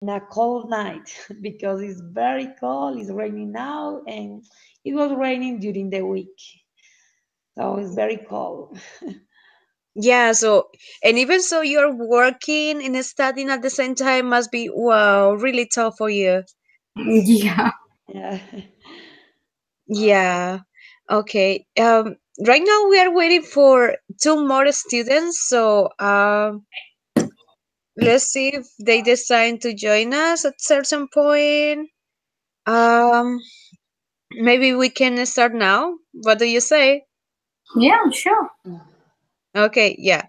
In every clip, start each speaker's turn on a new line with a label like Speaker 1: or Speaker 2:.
Speaker 1: in a cold night because it's very cold. It's raining now, and it was raining during the week, so it's very cold.
Speaker 2: Yeah, so and even so you're working and studying at the same time must be wow, really tough for you.
Speaker 3: Yeah.
Speaker 1: Yeah.
Speaker 2: Yeah. Okay. Right now we are waiting for two more students, so let's see if they decide to join us at certain point. Um, maybe we can start now. What do you say?
Speaker 3: Yeah, sure.
Speaker 2: Okay, yeah.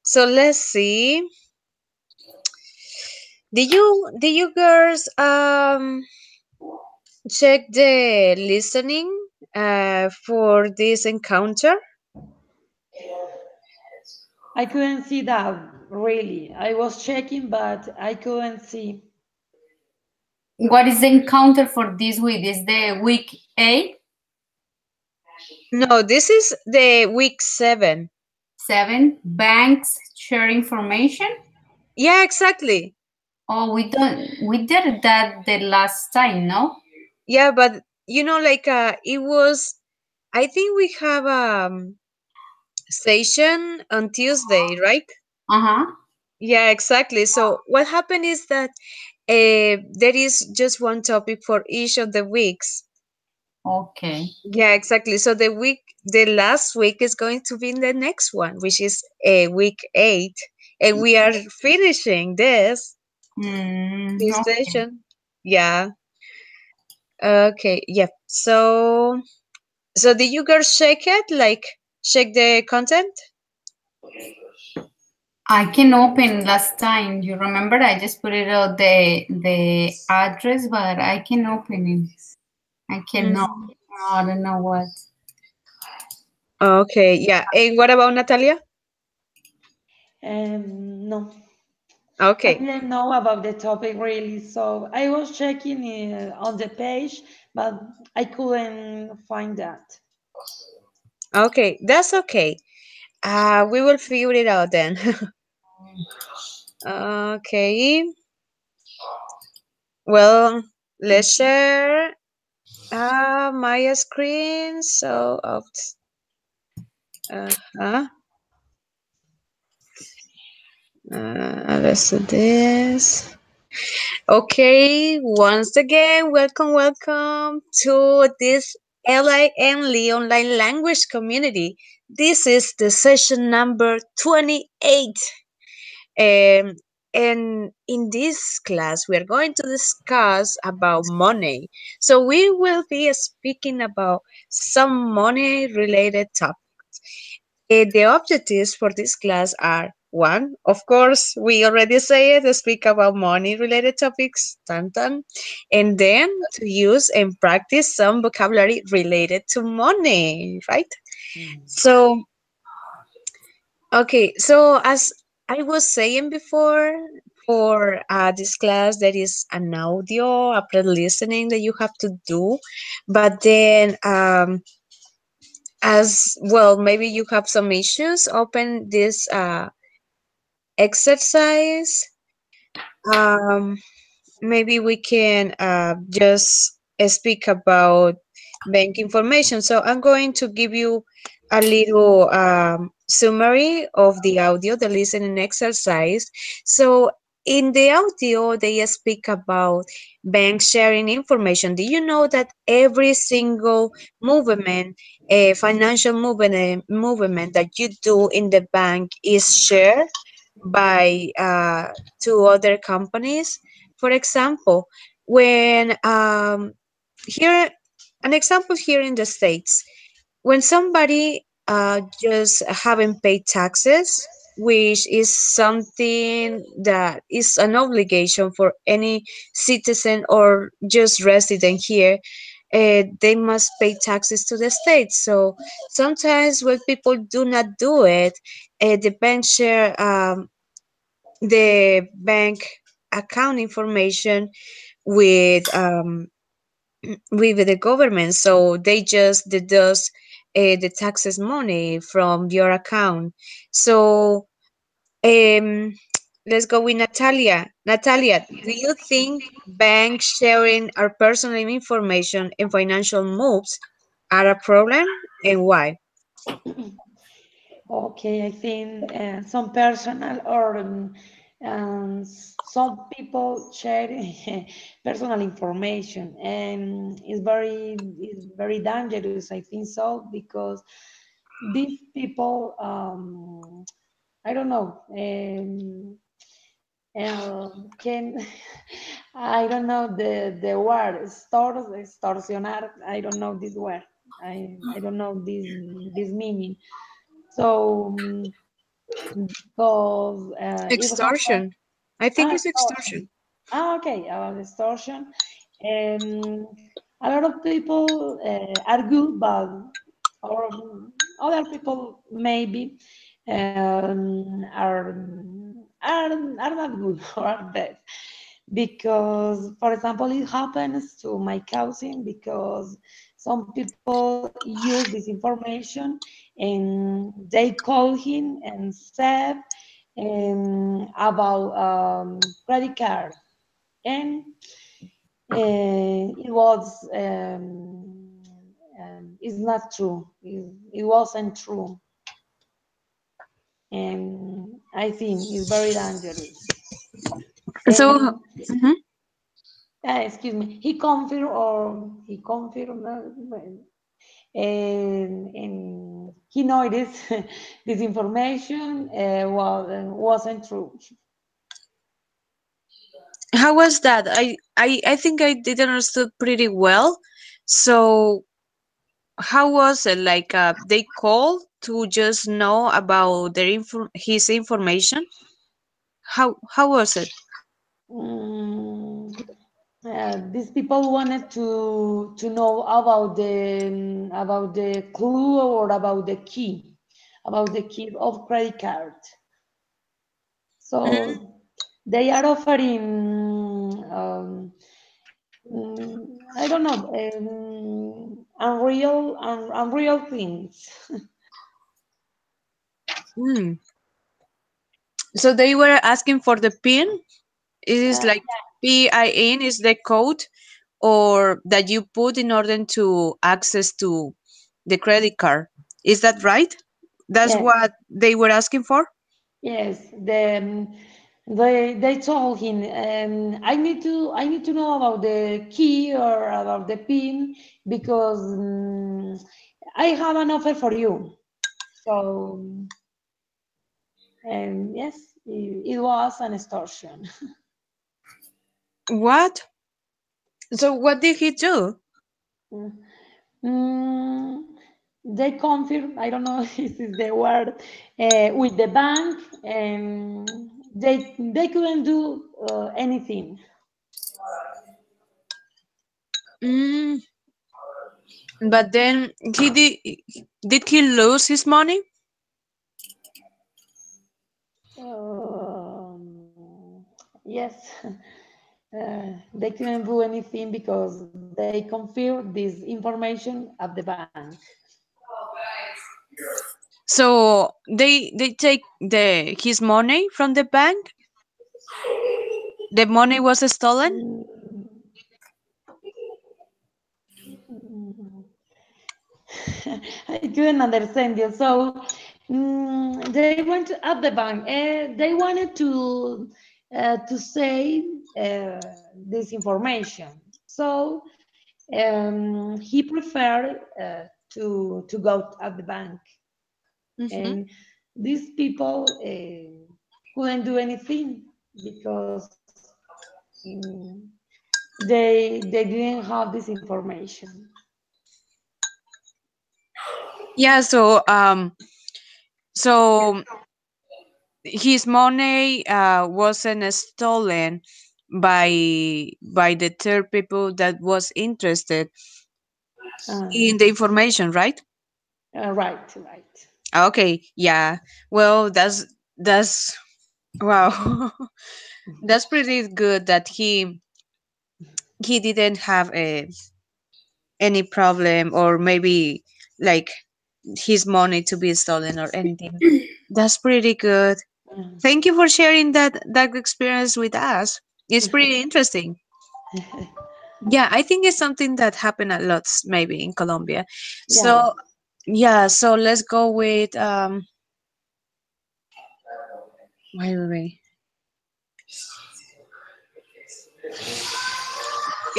Speaker 2: So let's see. Did you girls check the listening for this encounter?
Speaker 1: I couldn't see that really. I was checking, but I couldn't see.
Speaker 3: What is the encounter for this week? Is the week 8,
Speaker 2: No, this is the week 7.
Speaker 3: 7? Banks share information?
Speaker 2: Yeah, exactly.
Speaker 3: Oh, we did that the last time, no?
Speaker 2: Yeah, but like it was. I think we have session on Tuesday, right?
Speaker 3: Uh-huh.
Speaker 2: Yeah, exactly. So what happened is that there is just one topic for each of the weeks.
Speaker 3: Okay.
Speaker 2: Yeah, exactly. So the last week is going to be the next one, which is week 8, and we are finishing this
Speaker 3: Okay.
Speaker 2: session. Yeah. Okay. Yep. So did you girls check it? Like check the content?
Speaker 3: I can open last time. You remember I just put it out the address, but I can open it. I cannot.
Speaker 2: Mhm.
Speaker 3: I don't know what.
Speaker 2: Okay. Yeah. And what about Natalia?
Speaker 1: No, I
Speaker 2: Okay.
Speaker 1: didn't know about the topic really, so I was checking on the page, but I couldn't find that.
Speaker 2: Okay. That's okay. We will figure it out then. Okay. Well, let's share my screen. So, uh-huh. Let's do this. Okay, once again, welcome to this LIN online language community. This is the session number 28. Um, and in this class, we are going to discuss about money. So we will be speaking about some money related topics. The objectives for this class are one, of course, we already say it, to speak about money related topics, tan tan, and then to use and practice some vocabulary related to money, right?
Speaker 1: Mm.
Speaker 2: So, okay, so as I was saying before, for this class, there is an audio after listening that you have to do, but then as well, maybe you have some issues. Open this exercise. Um, Maybe we can just speak about bank information. So I'm going to give you a little summary of the audio, the listening exercise. So in the audio, they speak about bank sharing information. Do you know that every single movement, financial movement that you do in the bank is shared by two other companies? For example, when here, an example here in the States, when somebody just haven't paid taxes, which is something that is an obligation for any citizen or just resident here, they must pay taxes to the state. So sometimes when people do not do it, the bank share the bank account information with with the government, so they just deduct the taxes money from your account. So um Let's go with Natalia. Natalia, do you think banks sharing our personal information and financial moves are a problem, and why?
Speaker 1: Okay, I think some personal or some people share personal information, and it's very dangerous. I think so because these people, I don't know, can I don't know the word extorsionar. I don't know this word. I don't know this meaning. So because it happened,
Speaker 2: Extortion. I think it's
Speaker 1: extortion.
Speaker 2: extortion.
Speaker 1: Okay, about extortion. Um, a lot of people are good, but or other people maybe are not good or are bad. Because, for example, it happens to my cousin because some people use this information and they call him and said about credit card, and it was it's not true. It wasn't true, and I think it's very dangerous.
Speaker 2: So,
Speaker 1: And
Speaker 2: mhm.
Speaker 1: excuse me, he confirmed and he noticed this information wasn't true.
Speaker 2: How was that? I think I did understood pretty well. So, how was it? Like, they called to just know about his information. How was it?
Speaker 1: Mm, these people wanted to know about the clue or about the key of credit card.
Speaker 2: Mm,
Speaker 1: So they are offering I don't know unreal things.
Speaker 2: mm. So they were asking for the PIN. It is
Speaker 1: Uh,
Speaker 2: like PIN is the code or that you put in order to access to the credit card. Is that right? That's
Speaker 1: yes,
Speaker 2: what they were asking for?
Speaker 1: yes. They told him, I need to know about the key or about the pin because I have an offer for you. So and yes, it was an extortion.
Speaker 2: What? So what did he do?
Speaker 1: Mm, they confirm, I don't know if this is the word, with the bank, and they couldn't do anything.
Speaker 2: Mm, but then did he lose his money?
Speaker 1: Yes, they couldn't do anything because they confirmed this information at the bank.
Speaker 2: So they take the his money from the bank? The money was stolen?
Speaker 1: Mm, mm, I couldn't understand you. So they went at the bank. They wanted to say this information. So he preferred to go at the bank,
Speaker 2: Hmm.
Speaker 1: and these people couldn't do anything because mm, they didn't have this information.
Speaker 2: Yeah, so his money wasn't stolen by the third people that was interested in
Speaker 1: Um,
Speaker 2: the information, right?
Speaker 1: right, right.
Speaker 2: Okay, yeah. Well, that's wow. That's pretty good that he didn't have any problem or maybe like his money to be stolen or anything. That's pretty good. Thank you for sharing that experience with us. It's pretty interesting. Yeah, I think it's something that happened a lot, maybe in Colombia.
Speaker 1: Yeah.
Speaker 2: So yeah, so let's go with wait.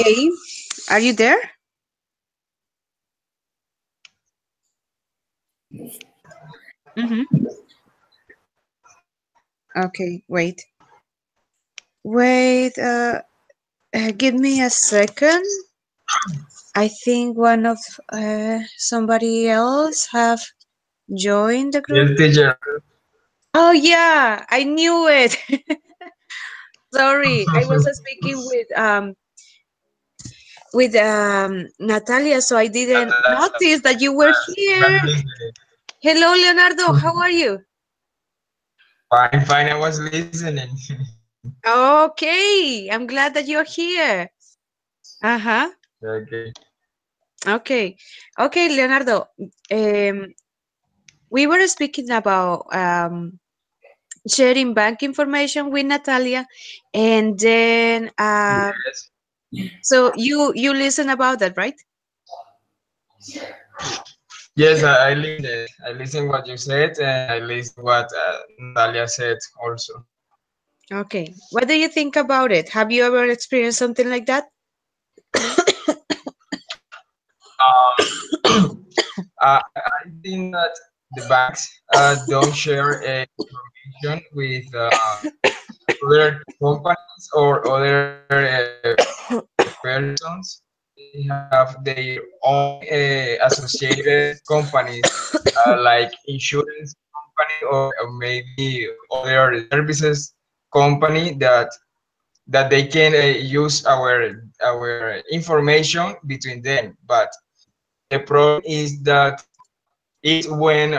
Speaker 2: A, are you there? Mm-hmm. Okay, wait. Give me a second. I think one of somebody else have joined the
Speaker 4: Yes,
Speaker 2: group.
Speaker 4: teacher.
Speaker 2: Oh yeah, I knew it. Sorry, I was speaking with Natalia, so I didn't notice that you were
Speaker 4: Was
Speaker 2: here.
Speaker 4: listening.
Speaker 2: Hello, Leonardo. How are you?
Speaker 4: Fine, fine. I was listening.
Speaker 2: Okay, I'm glad that you're here. Uh-huh.
Speaker 4: Okay.
Speaker 2: Okay. Okay, Leonardo. Um, we were speaking about sharing bank information with Natalia, and then
Speaker 4: Yes.
Speaker 2: so you listen about that, right?
Speaker 4: Yes, I listened. I listened what you said, and I listened what Natalia said also.
Speaker 2: Okay. What do you think about it? Have you ever experienced something like that?
Speaker 4: I think that the banks don't share information with other companies or other persons. They have their own associated companies like insurance company or maybe other services company that they can use our information between them. But the problem is that it's when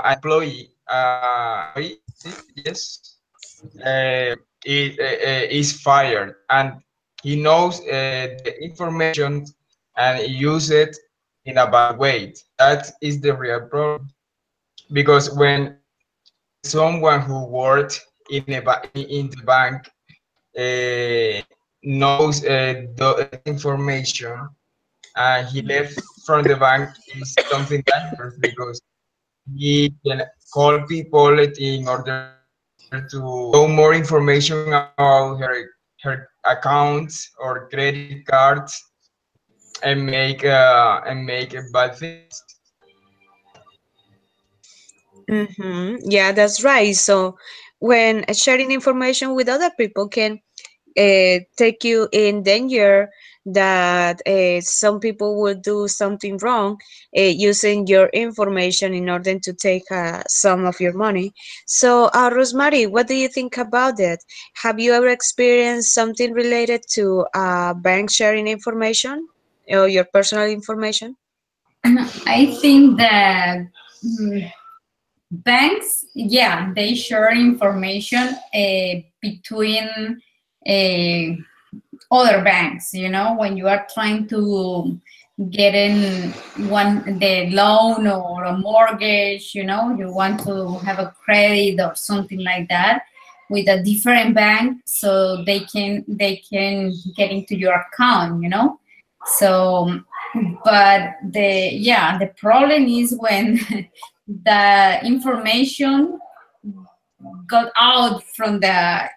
Speaker 4: employee, yes, is fired and he knows the information and he use it in a bad way. That is the real problem because when someone who worked in the bank knows that information and he left from the bank is something dangerous because he can call people in order to know more information about her accounts or credit cards and make bad things.
Speaker 2: Yeah, that's right. So when sharing information with other people can take you in danger that some people will do something wrong using your information in order to take some of your money. So, Rosemary, what do you think about it? Have you ever experienced something related to bank sharing information or your personal information?
Speaker 3: I think that banks, yeah, they share information between uh, other banks. You know, when you are trying to get in the loan or a mortgage, you know, you want to have a credit or something like that with a different bank, so they can get into your account. You know, so but the problem is when the information got out from the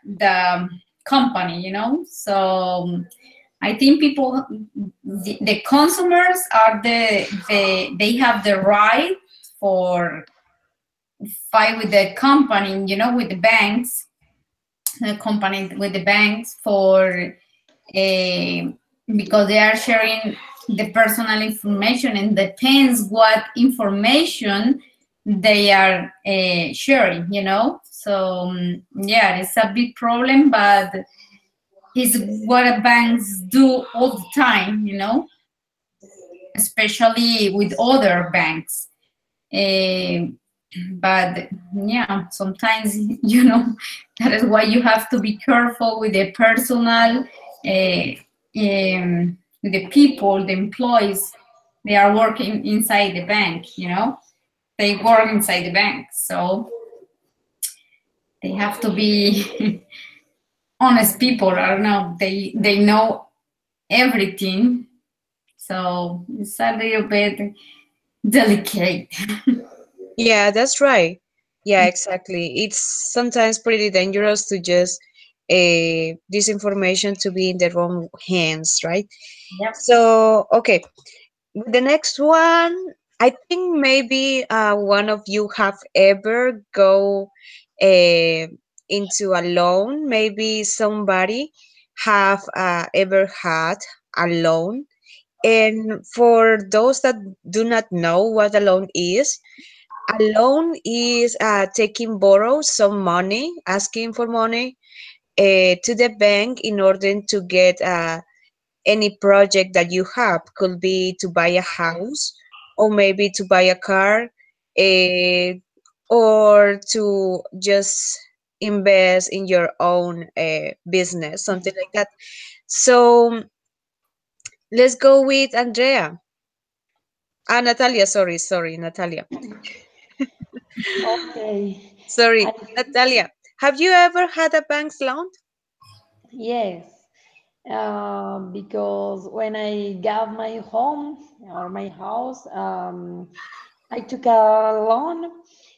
Speaker 3: company, you know. So I think people, the consumers are they have the right for fight with the company, you know, with the banks, the company with the banks for because they are sharing the personal information, and depends what information they are sharing, you know. So yeah, it's a big problem, but it's what banks do all the time, you know, especially with other banks. Uh, but yeah, sometimes you know that is why you have to be careful with the personal, with the people, the employees. They are working inside the bank, you know. They work inside the bank, so They have to be honest people. I don't know. They know everything, so it's a little bit delicate.
Speaker 2: Yeah, that's right. Yeah, exactly. It's sometimes pretty dangerous to just this information to be in the wrong hands, right?
Speaker 3: Yep.
Speaker 2: So, okay, the next one, I think maybe one of you have ever go uh, into a loan. Maybe somebody have ever had a loan. And for those that do not know what a loan is, a loan is taking borrow some money, asking for money to the bank in order to get any project that you have. Could be to buy a house, or maybe to buy a car, uh, or to just invest in your own business, something like that. So let's go with Andrea. Natalia, sorry, Natalia.
Speaker 1: Okay. I
Speaker 2: Sorry, Natalia. Have you ever had a bank's loan?
Speaker 1: yes, because when I got my home or my house, I took a loan,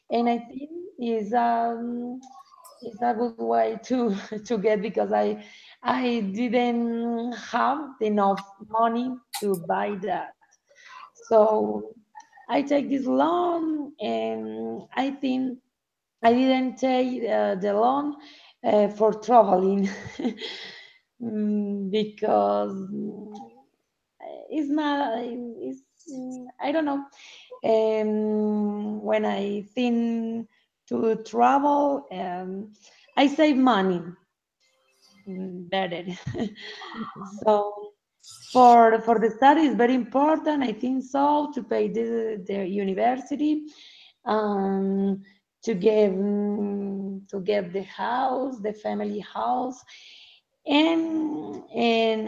Speaker 1: and I think is a good way to to get, because I didn't have enough money to buy that. So I take this loan, and I think I didn't take the loan for traveling. Because it's not, it's, I don't know. When I think to travel, I save money better. So for the study is very important. I think so, to pay the university, um, to get the house, the family house, and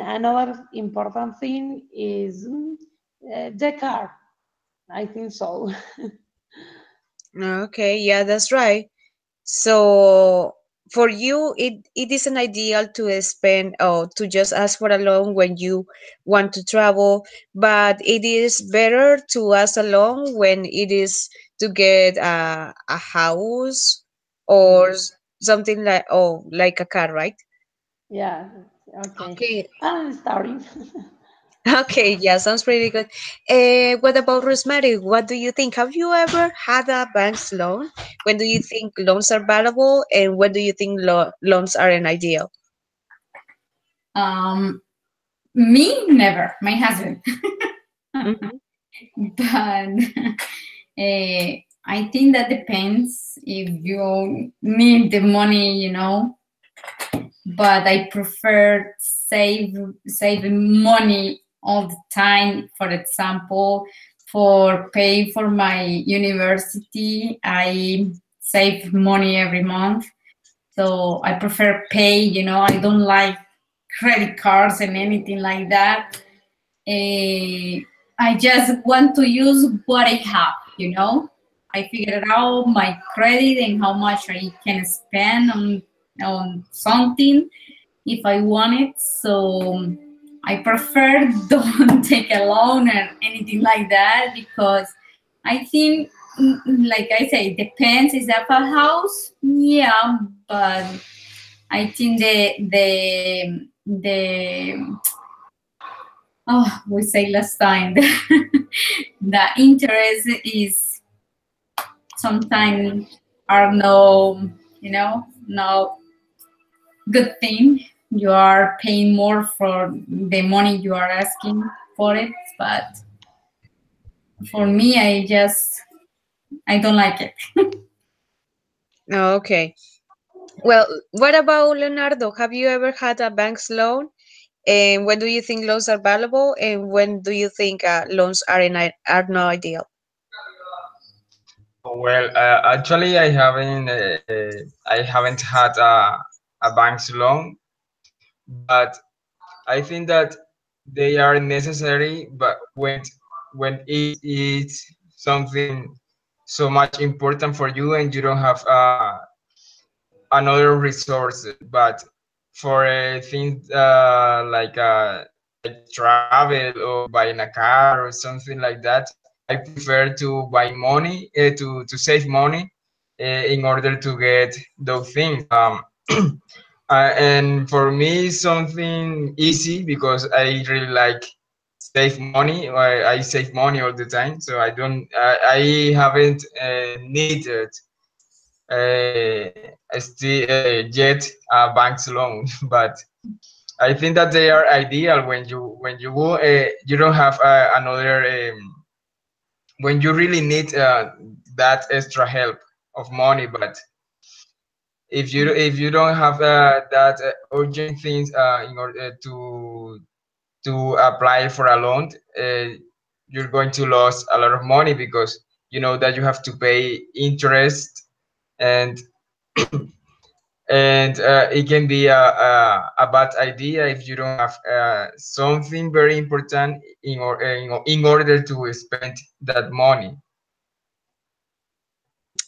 Speaker 1: another important thing is the car. I think so.
Speaker 2: Okay, yeah, that's right. So for you, it isn't ideal to spend or to just ask for a loan when you want to travel, but it is better to ask a loan when it is to get a house or something like like a car, right?
Speaker 1: Yeah. Okay.
Speaker 2: Okay,
Speaker 1: I'm starting.
Speaker 2: okay, yeah, sounds pretty good. What about Rosemary? What do you think? Have you ever had a bank's loan? When do you think loans are valuable, and when do you think loans are an ideal?
Speaker 3: Um, Me, never. My husband.
Speaker 2: Hmm.
Speaker 3: But I think that depends if you need the money, but I prefer saving money all the time. For example, for pay for my university, I save money every month. So I prefer pay, I don't like credit cards and anything like that. I just want to use what I have. I figured out my credit and how much I can spend on something if I want it. So I prefer don't take a loan or anything like that, because I think, like I say, it depends. Is that a house? Yeah, but I think the we say last time, the interest is sometimes are no good thing. You are paying more for the money you are asking for it, but for me, I don't like it.
Speaker 2: Okay. Well, what about Leonardo? Have you ever had a bank's loan? And when do you think loans are valuable? And when do you think loans are not ideal?
Speaker 4: Well, actually, I haven't had a bank's loan, but I think that they are necessary. But when it is something so much important for you, and you don't have another resources, but for things like travel or buying a car or something like that, I prefer to buy money to save money in order to get those things. And for me, something easy because I really like save money. I save money all the time, so I don't. I haven't needed still yet a bank's loan, but I think that they are ideal when you don't have another when you really need that extra help of money. But if you don't have that urgent things in order to apply for a loan, you're going to lose a lot of money because you know that you have to pay interest, and it can be a bad idea if you don't have something very important in order to spend that money.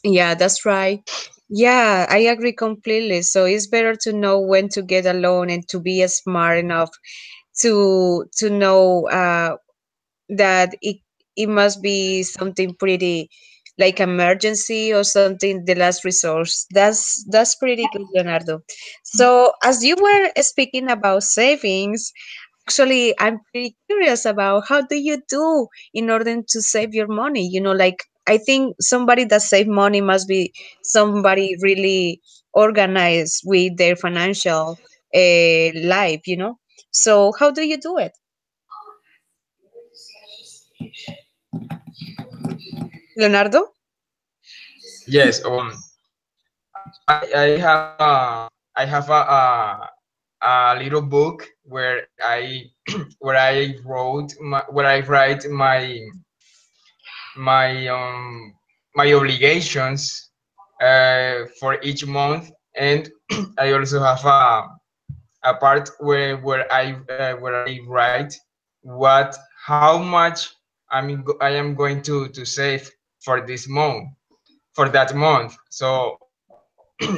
Speaker 2: Yeah, that's right. Yeah, I agree completely. So it's better to know when to get a loan and to be smart enough to know that it must be something pretty like emergency or something, the last resource. That's pretty good, Leonardo. So as you were speaking about savings, actually I'm pretty curious about how do you do in order to save your money, like I think somebody that save money must be somebody really organized with their financial life. So how do you do it, Leonardo?
Speaker 4: Yes. I have a little book where I where I write my my obligations for each month, and I also have a part where I write what how much I am going to save for this month, for that month. So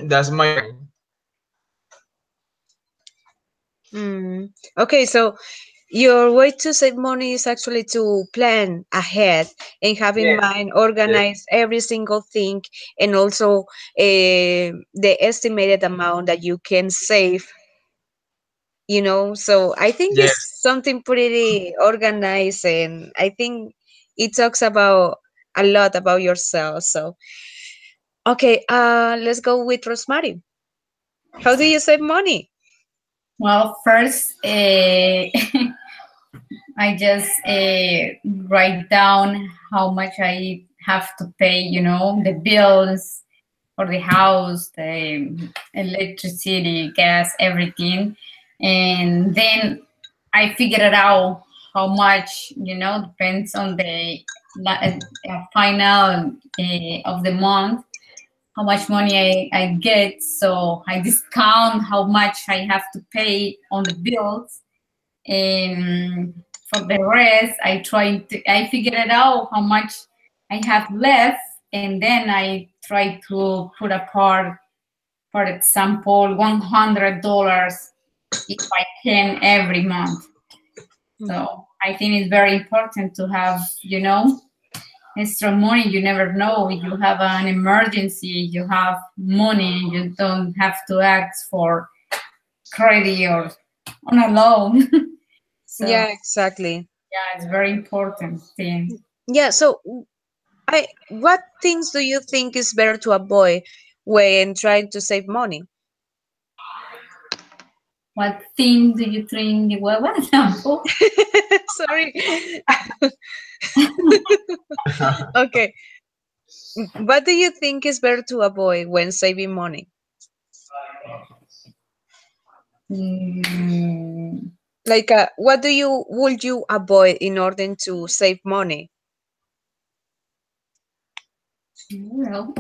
Speaker 4: that's my way.
Speaker 2: Okay, so your way to save money is actually to plan ahead and have in
Speaker 4: Yes.
Speaker 2: mind
Speaker 4: Yes.
Speaker 2: organize every single thing, and also the estimated amount that you can save. So I think
Speaker 4: Yes.
Speaker 2: it's something pretty organized, and I think it talks about a lot about yourself. So okay, let's go with Rosemary. How do you save money?
Speaker 3: Well, first, I just write down how much I have to pay, the bills for the house, the electricity, gas, everything. And then I figure it out how much, depends on the final of the month, how much money I get. So I discount how much I have to pay on the bills, and for the rest, I figured it out how much I have left, and then I try to put apart, for example, $100 if I can every month. So I think it's very important to have, extra money. You never know. You have an emergency, you have money, you don't have to ask for credit or on a loan. So
Speaker 2: Yeah, exactly.
Speaker 3: yeah, it's very important thing.
Speaker 2: Yeah, so what things do you think is better to avoid when trying to save money?
Speaker 3: What thing do you think? Well, one example.
Speaker 2: Sorry. Okay. What do you think is better to avoid when saving money?
Speaker 3: Mm,
Speaker 2: Like, what would you avoid in order to save money?
Speaker 3: well,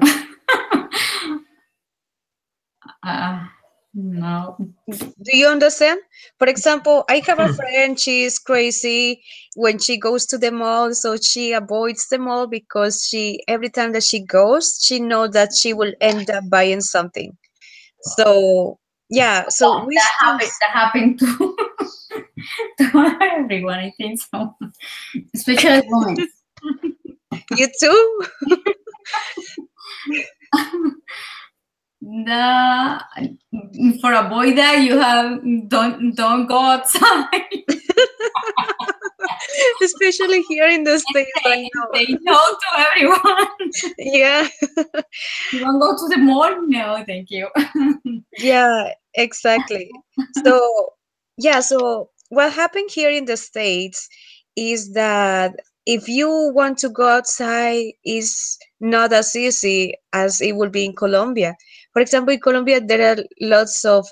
Speaker 3: uh, no.
Speaker 2: Do you understand? For example, I have a friend, she's crazy when she goes to the mall, so she avoids the mall because she every time that she goes, she knows that she will end up buying something. So yeah, so we still
Speaker 3: That happened to to everyone. I think so, especially women.
Speaker 2: you too.
Speaker 3: The for avoid that, you have don't go outside.
Speaker 2: Especially here in the States, I know.
Speaker 3: Say no to everyone.
Speaker 2: Yeah,
Speaker 3: You want to go to the mall? No, thank you.
Speaker 2: yeah, exactly. So, yeah, so what happened here in the States is that if you want to go outside, is not as easy as it will be in Colombia. For example, in Colombia, there are lots of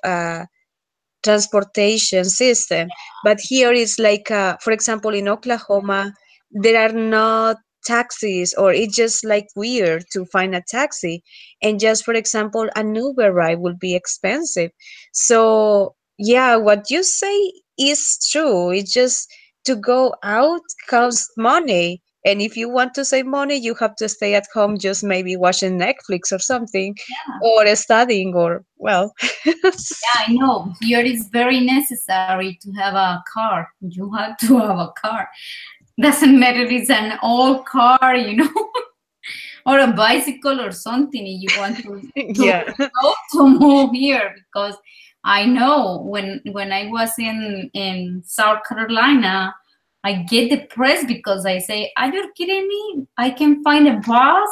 Speaker 2: transportation system, but here it's like for example in Oklahoma there are not taxis, or it's just like weird to find a taxi, and just for example an Uber ride will be expensive. So yeah, what you say is true. It's just to go out costs money, and if you want to save money you have to stay at home, just maybe watching Netflix or something,
Speaker 3: Yeah,
Speaker 2: or studying, or well.
Speaker 3: I know. Here it's very necessary to have a car. You have to have a car. Doesn't matter if it's an old car, or a bicycle or something. If you want
Speaker 2: Yeah.
Speaker 3: to move here, because I know when I was in South Carolina, I get depressed because I say, "Are you kidding me? I can find a bus,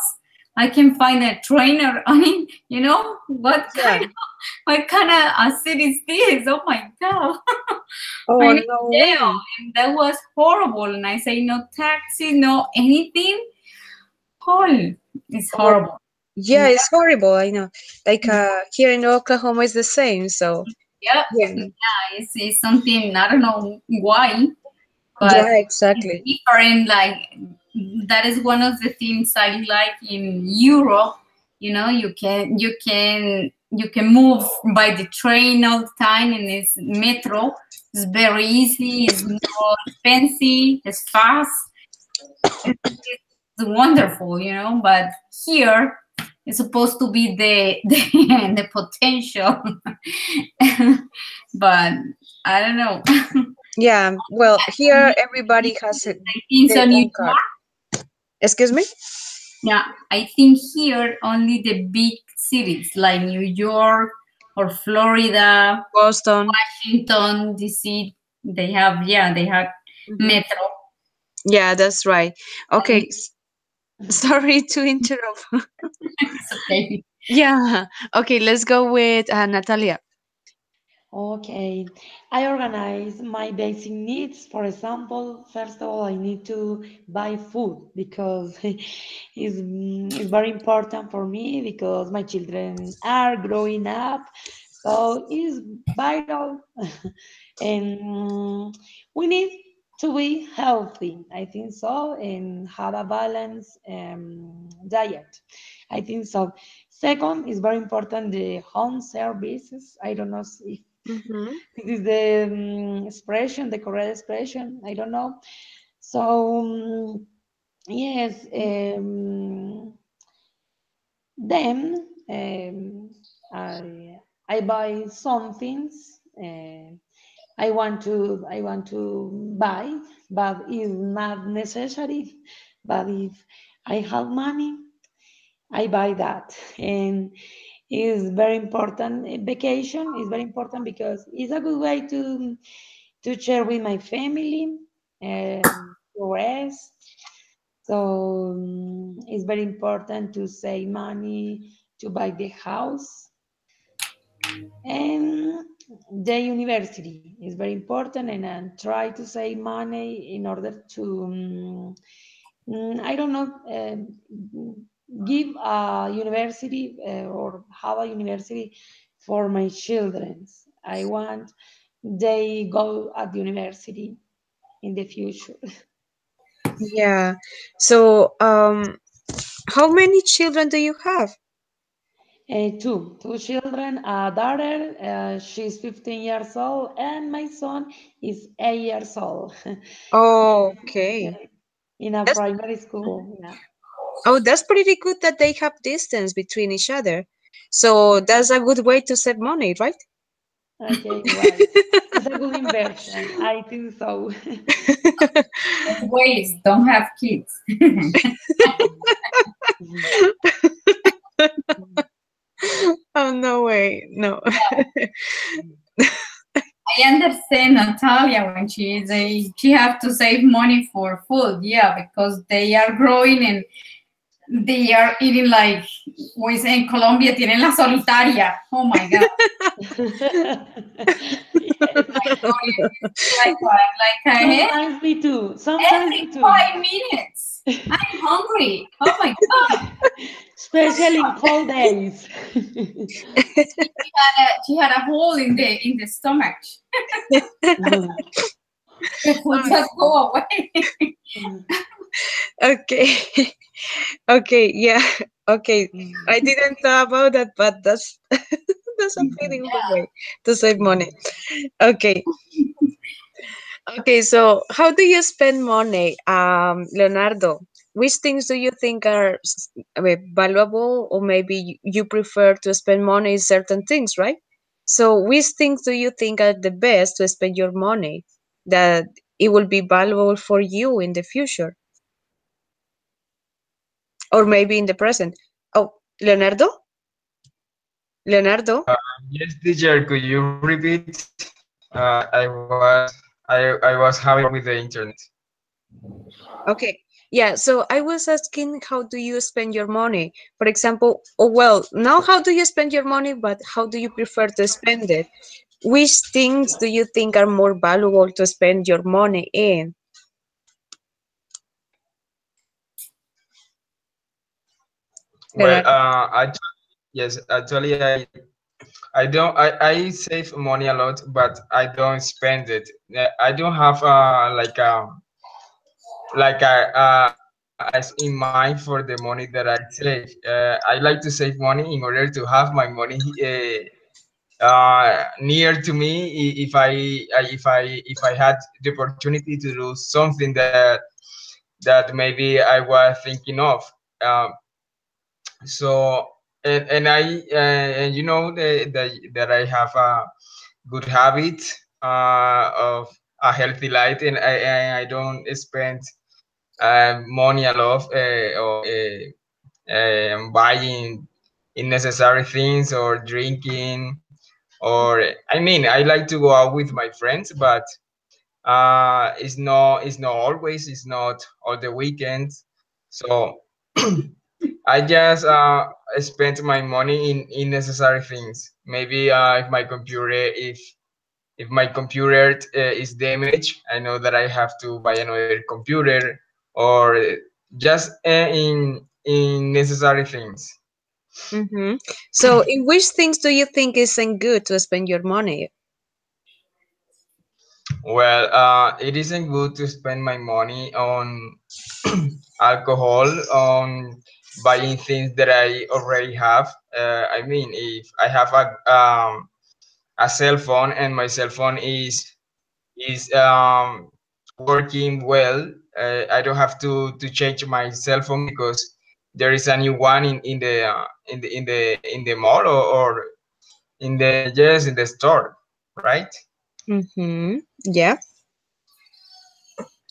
Speaker 3: I can find a trainer." I mean,
Speaker 2: Yeah.
Speaker 3: what kind of a city is this? Oh my god!
Speaker 2: Oh,
Speaker 3: I need
Speaker 2: no
Speaker 3: jail,
Speaker 2: way.
Speaker 3: and that was horrible. And I say, no taxi, no anything. Horrible. It's
Speaker 2: Oh,
Speaker 3: horrible.
Speaker 2: yeah, it's horrible. I know. Like here in Oklahoma is the same. So
Speaker 3: Yep.
Speaker 2: yeah,
Speaker 3: Yeah, it's something I don't know why, but
Speaker 2: yeah,
Speaker 3: it's
Speaker 2: exactly.
Speaker 3: different. Like that is one of the things I like in Europe. You can move by the train all the time, and it's metro. It's very easy. It's not expensive. It's fast. It's wonderful. But here it's supposed to be the potential, but I don't know.
Speaker 2: Yeah. Well, here everybody has
Speaker 3: I think
Speaker 2: their
Speaker 3: so. New
Speaker 2: own car.
Speaker 3: York.
Speaker 2: Excuse me?
Speaker 3: Yeah, I think here only the big cities like New York or Florida,
Speaker 2: Boston.
Speaker 3: Washington D.C. They have
Speaker 2: Hmm.
Speaker 3: metro.
Speaker 2: Yeah, that's right. Okay.
Speaker 3: Um,
Speaker 2: Sorry to interrupt.
Speaker 3: it's okay.
Speaker 2: Yeah. Okay, let's go with Natalia.
Speaker 1: Okay, I organize my basic needs. For example, first of all, I need to buy food because it's very important for me because my children are growing up. So it's vital and we need to be healthy. I think so, and have a balanced diet. I think so. Second, is very important the home services. I don't know if
Speaker 2: Mm-hmm.
Speaker 1: this is the expression, the correct expression. I don't know. So yes, then I buy some things. I want to buy, but it's not necessary. But if I have money, I buy that. And it's very important. Vacation is very important because it's a good way to share with my family, to rest. So it's very important to save money to buy the house. And the university is very important, and I try to save money in order to, I don't know, give a university or have a university for my children. I want they go at university in the future.
Speaker 2: Yeah. So, how many children do you have?
Speaker 1: Two children, a daughter, she's 15 years old, and my son is 8 years old.
Speaker 2: Okay.
Speaker 1: In a
Speaker 2: That's
Speaker 1: primary school. Yeah.
Speaker 2: Oh, that's pretty good that they have distance between each other. So that's a good way to save money, right?
Speaker 1: Okay, right. It's a good inversion. I think so.
Speaker 3: Ways, don't have kids.
Speaker 2: Oh, no way. No.
Speaker 3: I understand Natalia when she have to save money for food, yeah, because they are growing and they are eating like we say in Colombia, tienen la solitaria. Oh my God.
Speaker 1: Yes.
Speaker 3: Like hey,
Speaker 1: Sometimes me too. Sometimes
Speaker 3: every
Speaker 1: me too.
Speaker 3: 5 minutes. I'm hungry. Oh my God.
Speaker 1: Especially in cold days.
Speaker 3: She had a hole in the stomach. The food just go away.
Speaker 2: Okay. Okay, yeah. Okay. I didn't thought about that, but that's that's a pretty good way to save money. Okay. Okay, so how do you spend money, Leonardo? Which things do you think are valuable, or maybe you prefer to spend money in certain things, right? So, which things do you think are the best to spend your money that it will be valuable for you in the future, or maybe in the present? Oh, Leonardo? Leonardo?
Speaker 4: Yes, teacher, could you repeat? I was having with the internet.
Speaker 2: Okay. Yeah, so I was asking, how do you spend your money? For example, oh well, now how do you spend your money, but how do you prefer to spend it? Which things do you think are more valuable to spend your money in?
Speaker 4: Well,
Speaker 2: Leonardo?
Speaker 4: yes, actually, I save money a lot, but I don't spend it. I don't have as in mind for the money that I save. I like to save money in order to have my money near to me. If I had the opportunity to do something that maybe I was thinking of. Um, so and I and you know that I have a good habit of a healthy life, and I don't spend money a lot or buying unnecessary things or drinking, or I mean I like to go out with my friends, but it's not always, it's not all the weekends. So I just spent my money in necessary things. Maybe if my computer is damaged, I know that I have to buy another computer, or just in necessary things.
Speaker 2: Mm-hmm. So, in which things do you think isn't good to spend your money?
Speaker 4: Well, it isn't good to spend my money on alcohol, on buying things that I already have. I mean, if I have a cell phone and my cell phone is working well, I don't have to change my cell phone because there is a new one in the mall, or in the store, right?
Speaker 2: Mm-hmm. Yeah.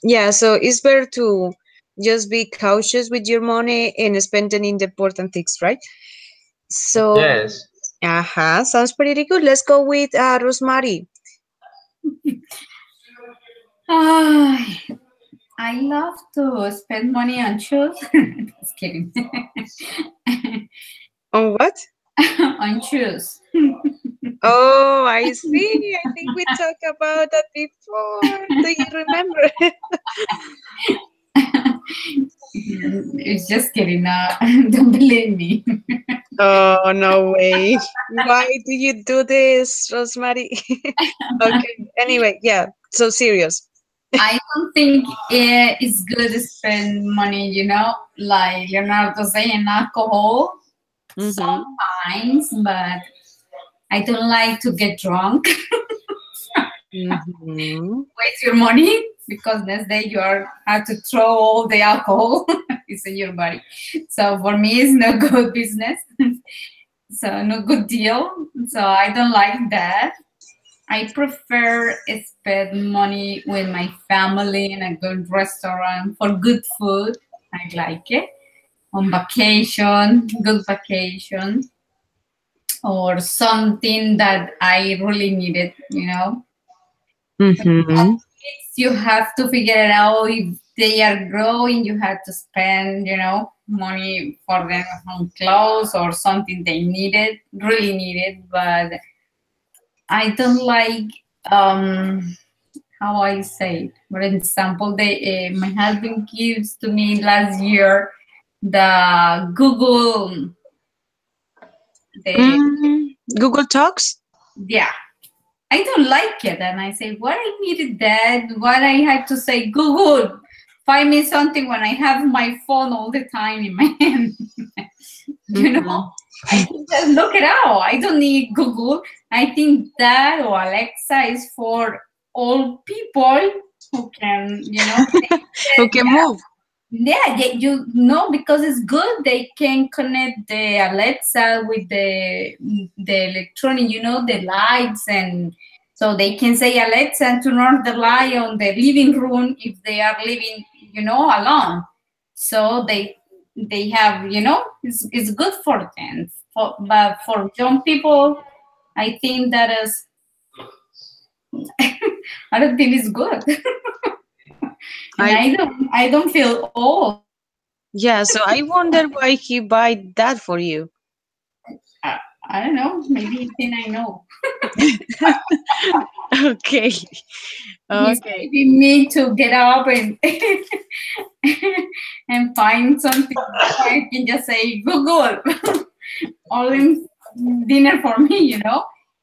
Speaker 2: Yeah, so it's better to just be cautious with your money and spend it in the important things, right? So,
Speaker 4: Yes.
Speaker 2: sounds pretty good. Let's go with Rosemary.
Speaker 3: Ah, I love to spend money on shoes. Just kidding.
Speaker 2: On what?
Speaker 3: On shoes.
Speaker 2: Oh, I see. I think we talked about that before. Do you remember?
Speaker 3: It's just kidding. Don't believe me.
Speaker 2: Oh, no way. Why do you do this, Rosemary? Okay. Anyway, yeah. So serious.
Speaker 3: I don't think it's good to spend money, like Leonardo saying alcohol
Speaker 2: Mm-hmm.
Speaker 3: sometimes, but I don't like to get drunk.
Speaker 2: Mm-hmm.
Speaker 3: Waste your money because next day you have to throw all the alcohol is in your body. So for me, it's no good business. So no good deal. So I don't like that. I prefer spend money with my family in a good restaurant for good food. I like it. On vacation, good vacation, or something that I really needed, you know.
Speaker 2: Mm-hmm.
Speaker 3: You have to figure it out if they are growing, you have to spend, money for them on clothes or something they needed, really needed, but I don't like how I say it. For example, my husband gives to me last year the Google, the
Speaker 2: Google Talks?
Speaker 3: yeah. I don't like it, and I say, "What I needed that? What I had to say? Google, find me something when I have my phone all the time in my hand." you
Speaker 2: Mm-hmm.
Speaker 3: know, I can just look it out. I don't need Google. I think that or Alexa is for old people who can,
Speaker 2: Who can move?
Speaker 3: yeah, you know, because it's good. They can connect the Alexa with the electronic, the lights, and so they can say Alexa turn on the light on the living room if they are living, alone. So they have, it's good for them. But for young people, I think that is, I don't think it's good, and
Speaker 2: I
Speaker 3: I don't feel old.
Speaker 2: Yeah, so I wonder why he buy that for you.
Speaker 3: I don't know. Maybe he think I know.
Speaker 2: Okay.
Speaker 3: He's
Speaker 2: Okay.
Speaker 3: leaving me to get up and and find something. I can just say Google, order dinner for me,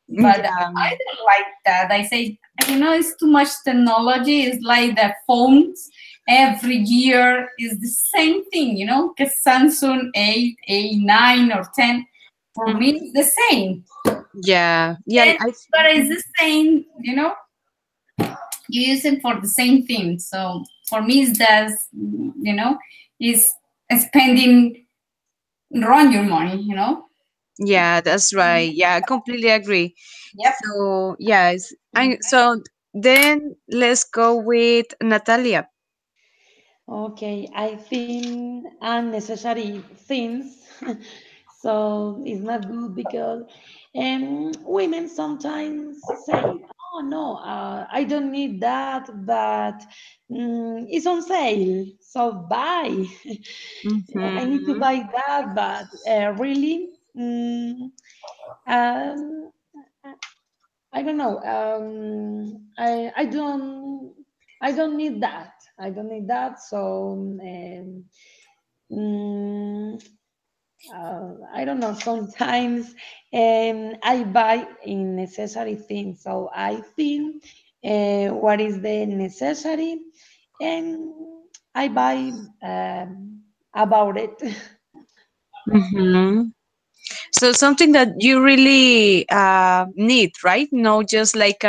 Speaker 3: But
Speaker 2: Yeah.
Speaker 3: I don't like that. I say, it's too much technology. It's like the phones. Every year is the same thing, Because Samsung 8, 8, 9, or 10. For me,
Speaker 2: Mhm.
Speaker 3: it's the same.
Speaker 2: Yeah. Yeah.
Speaker 3: And, but it's the same, you use it for the same thing. So for me, it's just, is spending run your money,
Speaker 2: Yeah, that's right. Yeah, I completely agree.
Speaker 3: Yep.
Speaker 2: So, yes. So then let's go with Natalia.
Speaker 1: Okay, I think unnecessary things. So it's not good because women sometimes say, "Oh no, I don't need that, but it's on sale, so buy." I need to
Speaker 2: Mm-hmm.
Speaker 1: buy that, but really, um, I don't know. I don't need that. I don't need that. So mm, I don't know. Sometimes I buy unnecessary things. So I think what is the necessary, and I buy about it.
Speaker 2: Mm-hmm. So something that you really need, right? No, just like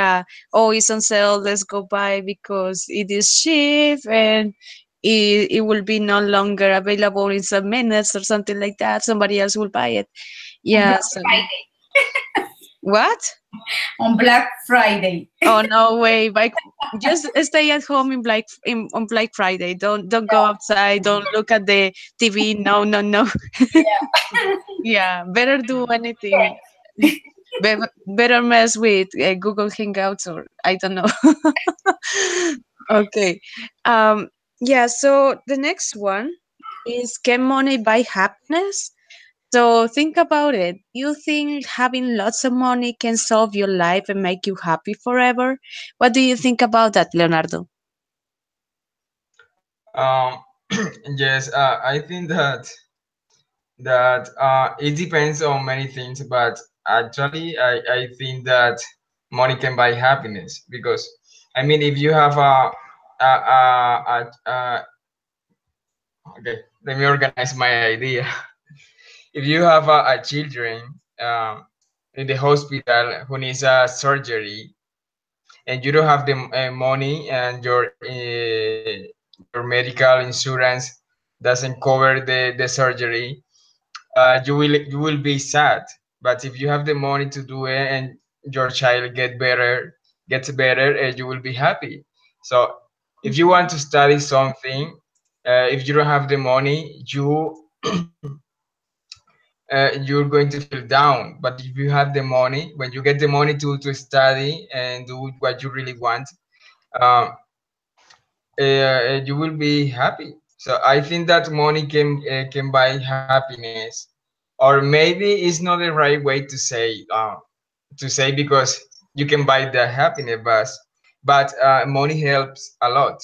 Speaker 2: oh, it's on sale, let's go buy because it is cheap and it will be no longer available in some minutes or something like that. Somebody else will buy it.
Speaker 3: on
Speaker 2: Yeah.
Speaker 3: Black
Speaker 2: So
Speaker 3: Friday.
Speaker 2: what?
Speaker 3: On Black Friday.
Speaker 2: Oh no way! Like just stay at home on Black Friday. Don't go outside. Don't look at the TV. No, no, no. Yeah, better do anything. Better mess with Google Hangouts or I don't know. Okay. Um. Yeah. So the next one is, can money buy happiness? So think about it. You think having lots of money can solve your life and make you happy forever? What do you think about that, Leonardo?
Speaker 4: Um, yes, I think that it depends on many things, but actually, I think that money can buy happiness because I mean, if you have okay, let me organize my idea. If you have a children in the hospital who needs a surgery and you don't have the money and your medical insurance doesn't cover the surgery, you will be sad But if you have the money to do it and your child gets better, you will be happy. So if you want to study something, if you don't have the money, you're going to feel down. But if you have the money, when you get the money to study and do what you really want, um, you will be happy. So I think that money can buy happiness, or maybe it's not the right way to say because you can buy the happiness, but money helps a lot,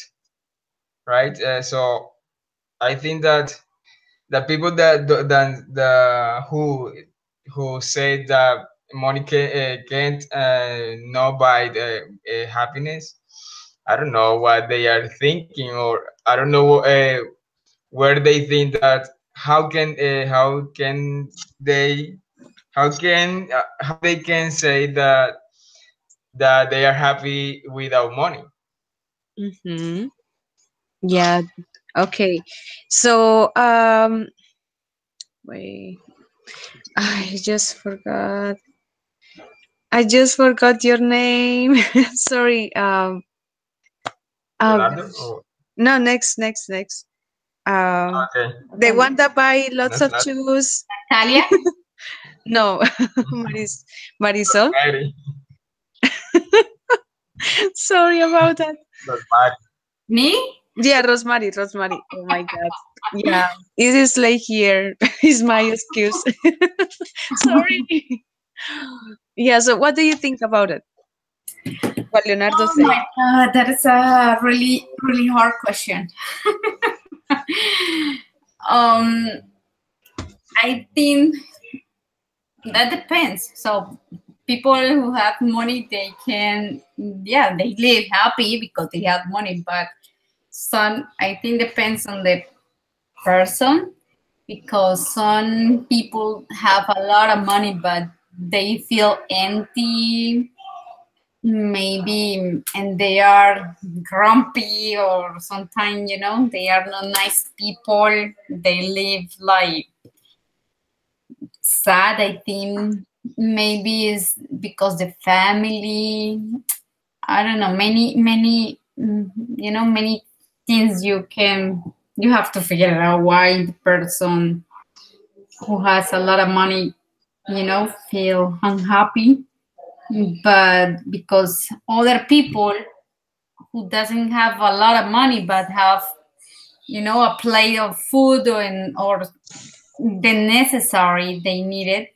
Speaker 4: right? So I think that the people who say that money can't not buy the happiness. I don't know what they are thinking, or I don't know where they think that they how they can say that they are happy without money.
Speaker 2: Mm-hmm. Yeah. Okay. So, wait. I just forgot. I just forgot your name. Sorry. Oh
Speaker 4: Leonardo?
Speaker 2: gosh.
Speaker 4: Oh,
Speaker 2: No, next. Um,
Speaker 4: okay.
Speaker 2: the one
Speaker 1: Natalia.
Speaker 2: that buy lots
Speaker 4: That's
Speaker 2: of
Speaker 4: not
Speaker 2: shoes.
Speaker 3: Talia,
Speaker 2: No, Marisol.
Speaker 4: Mary.
Speaker 2: Sorry about that.
Speaker 4: That's Mary.
Speaker 3: me?
Speaker 2: Yeah, Rosemary. Oh my God. Yeah, it is late here. Is my excuse. Sorry. Yeah. So, what do you think about it? What Leonardo
Speaker 3: Oh
Speaker 2: said.
Speaker 3: my God, that is a really, really hard question. um, I think that depends. So people who have money, they can, yeah, they live happy because they have money. But some, I think, depends on the person, because some people have a lot of money, but they feel empty, maybe, and they are grumpy, or sometimes, they are not nice people. They live like sad. I think maybe is because the family, I don't know, many many things you have to figure out why the person who has a lot of money feel unhappy. But because other people who doesn't have a lot of money but have a plate of food, or the necessary they needed,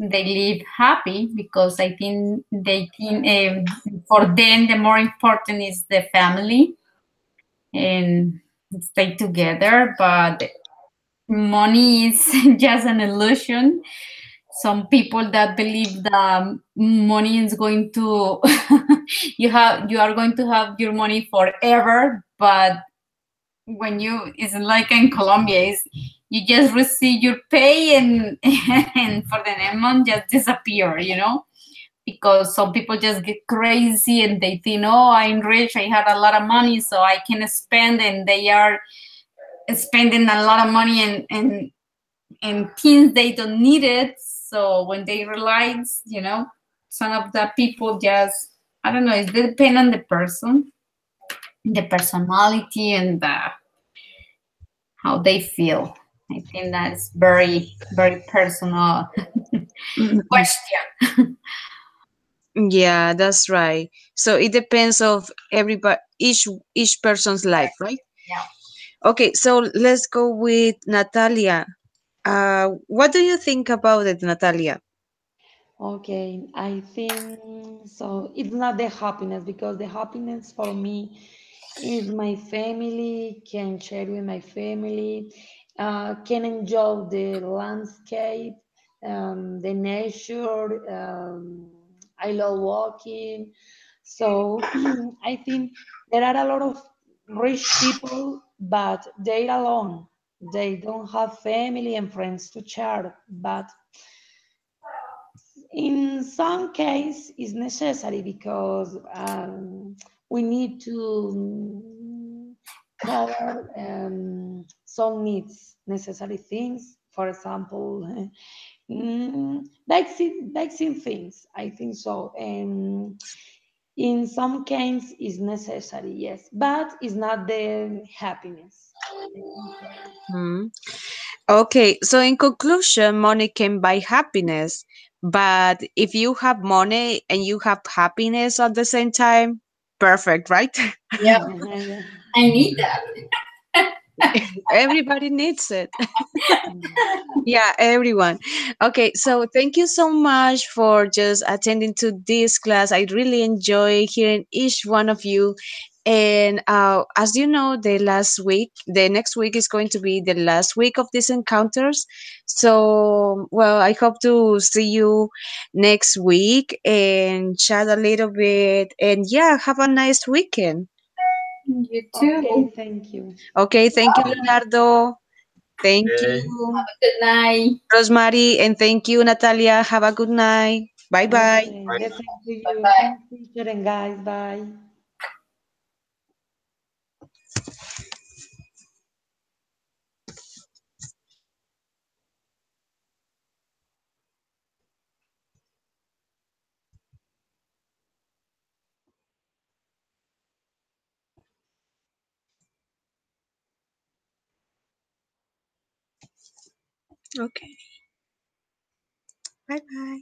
Speaker 3: they live happy, because I think they think, for them the more important is the family and stay together. But money is just an illusion. Some people that believe that money is going to you are going to have your money forever. But when you, it's like in Colombia, is you just receive your pay, and and for the next month just disappear, because some people just get crazy and they think, oh, I'm rich, I have a lot of money, so I can spend, and they are spending a lot of money, and things they don't need it. So when they realize, some of the people just, I don't know, it depends on the person, the personality, and how they feel. I think that's very, very personal question.
Speaker 2: Yeah, that's right. So it depends of everybody, each person's life, right?
Speaker 3: Yeah.
Speaker 2: Okay, so let's go with Natalia. What do you think about it, Natalia?
Speaker 1: Okay, I think so. It's not the happiness because the happiness for me is my family, can share with my family, can enjoy the landscape, the nature. I love walking. So I think there are a lot of rich people, but they're alone. They don't have family and friends to share, but in some case it's necessary because we need to cover some needs necessary things, for example Vaccine things, I think so. And in some cases, is necessary, yes, but it's not the happiness. I think so.
Speaker 2: Hmm. Okay, so in conclusion, money can buy happiness, but if you have money and you have happiness at the same time, perfect, right?
Speaker 3: Yeah,
Speaker 1: Yeah.
Speaker 3: I need that.
Speaker 2: Everybody needs it.
Speaker 1: Mm.
Speaker 2: Yeah, everyone. Okay, so thank you so much for just attending to this class. I really enjoy hearing each one of you. And as you know, the next week is going to be the last week of these encounters. So, well, I hope to see you next week and chat a little bit. And yeah, have a nice weekend.
Speaker 3: You
Speaker 1: Okay,
Speaker 3: too.
Speaker 1: thank you.
Speaker 2: Okay, thank you, Leonardo. Thank
Speaker 4: Okay.
Speaker 2: you.
Speaker 3: Good night.
Speaker 2: Rosemary, and thank you, Natalia. Have a good night. Bye bye.
Speaker 1: Okay,
Speaker 4: Bye.
Speaker 1: the same to
Speaker 3: Bye
Speaker 1: you.
Speaker 3: bye.
Speaker 1: Thanks, teacher and guys. Bye.
Speaker 2: Okay. Bye bye.